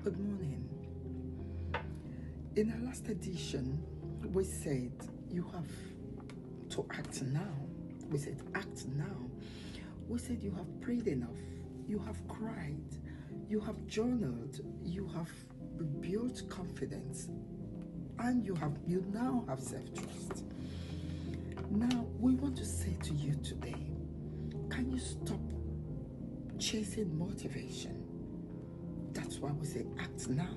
Good morning. In our last edition, we said you have to act now. We said act now. We said you have prayed enough. You have cried. You have journaled. You have built confidence. And you now have self-trust. Now, we want to say to you today, can you stop chasing motivation? That's why we say act now.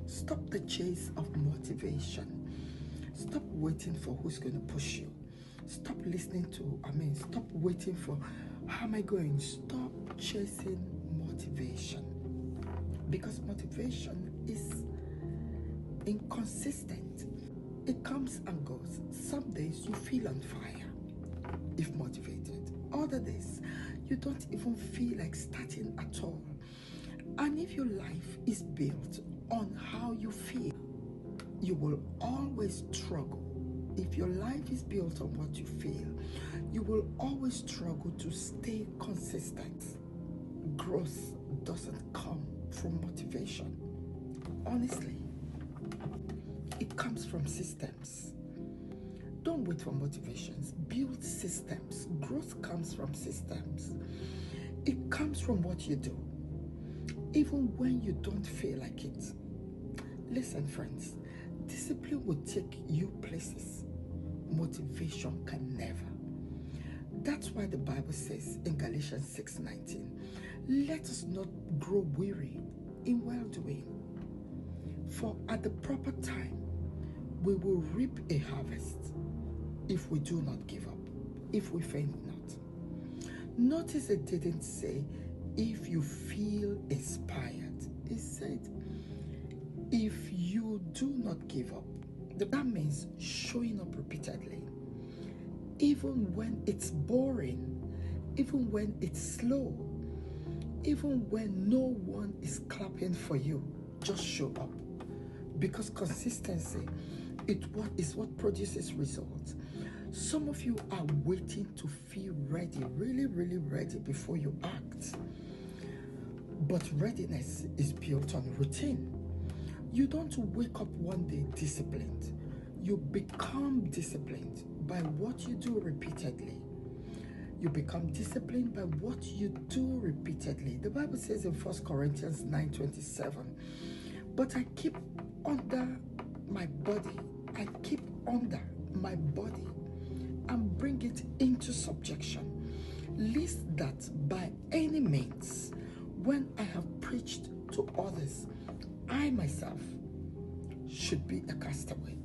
Stop the chase of motivation. Stop waiting for who's going to push you. Stop stop waiting for how am I going? Stop chasing motivation. Because motivation is inconsistent. It comes and goes. Some days you feel on fire if motivated. Other days you don't even feel like starting at all. And if your life is built on how you feel, you will always struggle. If your life is built on what you feel, you will always struggle to stay consistent. Growth doesn't come from motivation. Honestly, it comes from systems. Don't wait for motivations. Build systems. Growth comes from systems. It comes from what you do, even when you don't feel like it. Listen, friends, discipline will take you places. Motivation can never. That's why the Bible says in Galatians 6:19, let us not grow weary in well-doing, for at the proper time we will reap a harvest if we do not give up, if we faint not. Notice it didn't say, if you feel inspired. It said, if you do not give up. That means showing up repeatedly. Even when it's boring, even when it's slow, even when no one is clapping for you, just show up. Because consistency is what produces results. Some of you are waiting to feel ready, really, really ready before you act. But readiness is built on routine. You don't wake up one day disciplined. You become disciplined by what you do repeatedly. You become disciplined by what you do repeatedly. The Bible says in 1 Corinthians 9:27, but I keep under my body. I keep under my body and bring it into subjection, lest that by any means, when I have preached to others, I myself should be a castaway.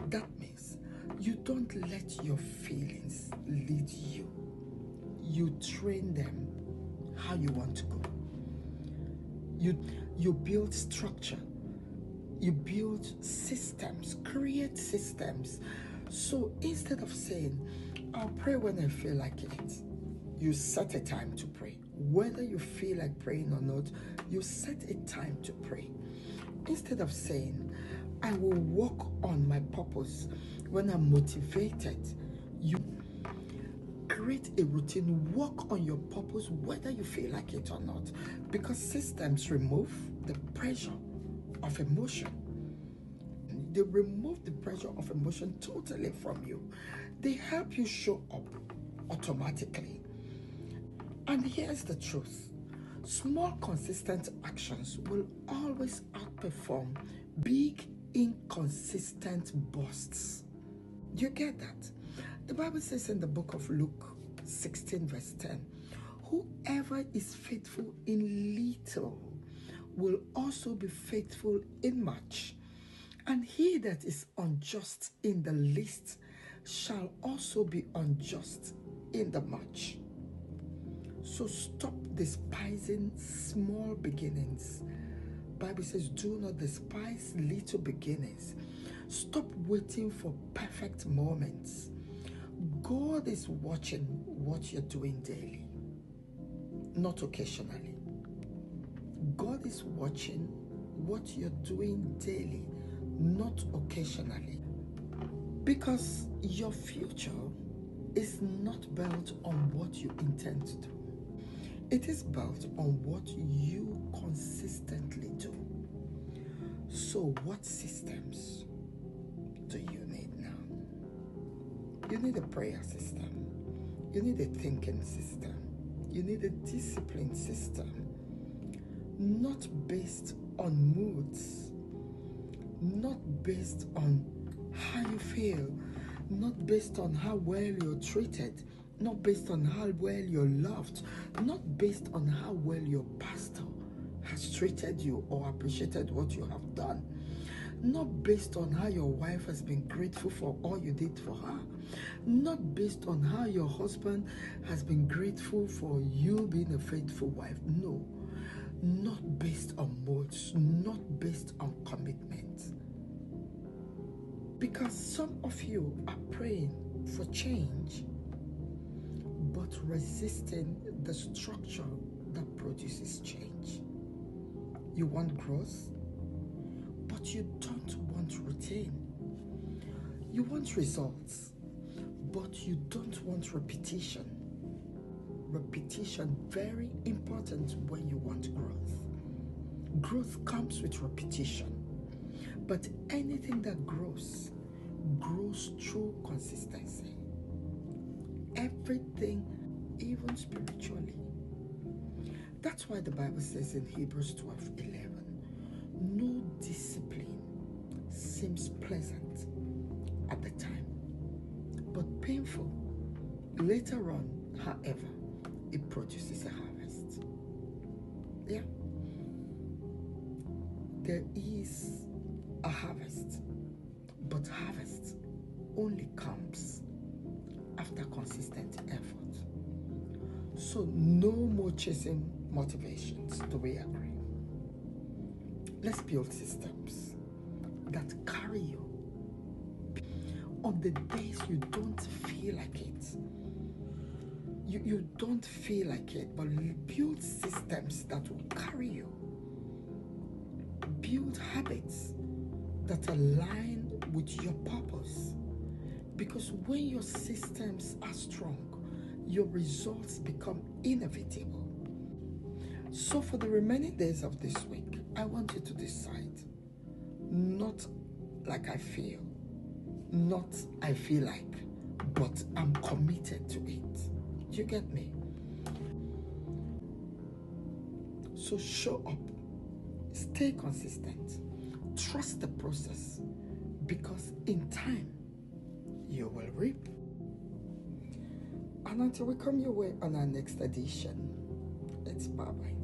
That means you don't let your feelings lead you. You train them how you want to go. You build structure. You build systems, create systems. So instead of saying, I'll pray when I feel like it, you set a time to pray. Whether you feel like praying or not, you set a time to pray. Instead of saying, I will walk on my purpose when I'm motivated, you create a routine. Walk on your purpose whether you feel like it or not. Because systems remove the pressure of emotion. They remove the pressure of emotion totally from you. They help you show up automatically. And here's the truth. Small, consistent actions will always outperform big, inconsistent bursts. You get that? The Bible says in the book of Luke 16 verse 10, whoever is faithful in little will also be faithful in much. And he that is unjust in the least shall also be unjust in the much. So stop despising small beginnings. Bible says, do not despise little beginnings. Stop waiting for perfect moments. God is watching what you're doing daily, not occasionally. God is watching what you're doing daily, not occasionally. Because your future is not built on what you intend to do. It is built on what you consistently do. So what systems do you need now? You need a prayer system. You need a thinking system. You need a discipline system. Not based on moods. Not based on how you feel. Not based on how well you're treated. Not based on how well you're loved. Not based on how well your pastor has treated you or appreciated what you have done. Not based on how your wife has been grateful for all you did for her. Not based on how your husband has been grateful for you being a faithful wife. No. Not based on moods. Not based on commitment. Because some of you are praying for change, but resisting the structure that produces change. You want growth, but you don't want routine. You want results, but you don't want repetition. Repetition, very important when you want growth. Growth comes with repetition, but anything that grows through consistency. Everything, even spiritually. That's why the Bible says in Hebrews 12:11, no discipline seems pleasant at the time, but painful. Later on, however, it produces a harvest. Yeah. There is a harvest, but harvest only comes after consistent effort. So no more chasing motivations. Do we agree? Let's build systems that carry you on the days you don't feel like it. You don't feel like it, but build systems that will carry you. Build habits that align with your purpose. Because when your systems are strong, your results become inevitable. So for the remaining days of this week, I want you to decide, not like I feel, not I feel like, but I'm committed to it. Do you get me? So show up, stay consistent, trust the process, because in time, you will reap. And until we come your way on our next edition, it's bye-bye.